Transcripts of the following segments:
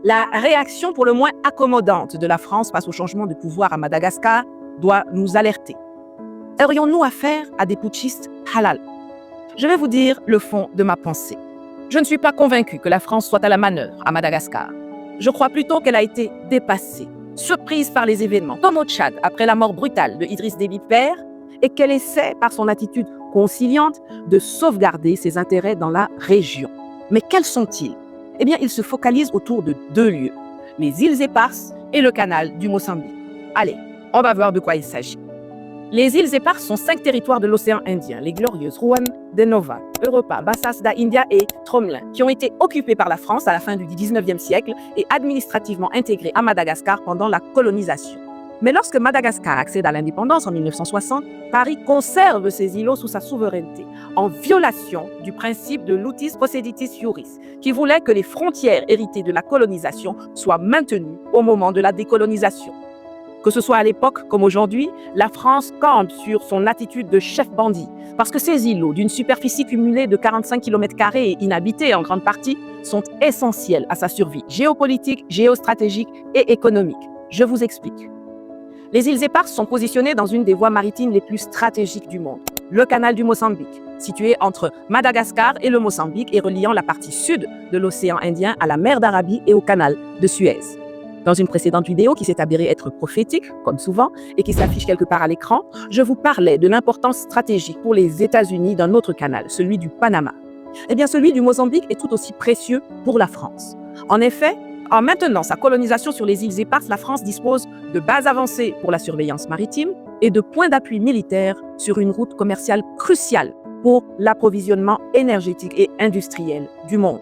La réaction pour le moins accommodante de la France face au changement de pouvoir à Madagascar doit nous alerter. Aurions-nous affaire à des putschistes halal? Je vais vous dire le fond de ma pensée. Je ne suis pas convaincu que la France soit à la manœuvre à Madagascar. Je crois plutôt qu'elle a été dépassée, surprise par les événements, comme au Tchad après la mort brutale de Idriss Déby père, et qu'elle essaie, par son attitude conciliante, de sauvegarder ses intérêts dans la région. Mais quels sont-ils? Eh bien, ils se focalisent autour de deux lieux, les îles Éparses et le canal du Mozambique. Allez, on va voir de quoi il s'agit. Les îles Éparses sont 5 territoires de l'océan Indien, les glorieuses Ruan de Nova, Europa, Bassas da India et Tromlin, qui ont été occupés par la France à la fin du 19e siècle et administrativement intégrés à Madagascar pendant la colonisation. Mais lorsque Madagascar accède à l'indépendance en 1960, Paris conserve ces îlots sous sa souveraineté, en violation du principe de lutis posseditis iuris, qui voulait que les frontières héritées de la colonisation soient maintenues au moment de la décolonisation. Que ce soit à l'époque comme aujourd'hui, la France campe sur son attitude de chef bandit, parce que ces îlots, d'une superficie cumulée de 45 km² et inhabités en grande partie, sont essentiels à sa survie géopolitique, géostratégique et économique. Je vous explique. Les îles Éparses sont positionnées dans une des voies maritimes les plus stratégiques du monde, le canal du Mozambique, situé entre Madagascar et le Mozambique et reliant la partie sud de l'océan Indien à la mer d'Arabie et au canal de Suez. Dans une précédente vidéo qui s'est avérée être prophétique, comme souvent, et qui s'affiche quelque part à l'écran, je vous parlais de l'importance stratégique pour les États-Unis d'un autre canal, celui du Panama. Eh bien, celui du Mozambique est tout aussi précieux pour la France. En effet, en maintenant sa colonisation sur les îles Éparses, la France dispose de bases avancées pour la surveillance maritime et de points d'appui militaires sur une route commerciale cruciale pour l'approvisionnement énergétique et industriel du monde.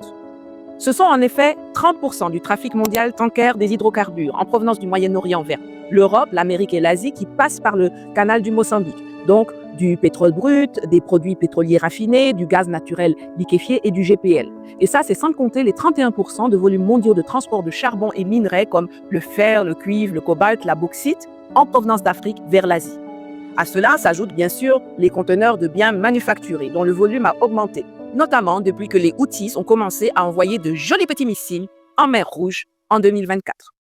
Ce sont en effet 30% du trafic mondial tanker des hydrocarbures en provenance du Moyen-Orient vers l'Europe, l'Amérique et l'Asie qui passent par le canal du Mozambique. Donc, du pétrole brut, des produits pétroliers raffinés, du gaz naturel liquéfié et du GPL. Et ça, c'est sans compter les 31% de volumes mondiaux de transport de charbon et minerais comme le fer, le cuivre, le cobalt, la bauxite, en provenance d'Afrique vers l'Asie. À cela s'ajoutent bien sûr les conteneurs de biens manufacturés dont le volume a augmenté, notamment depuis que les Houthis ont commencé à envoyer de jolis petits missiles en mer Rouge en 2024.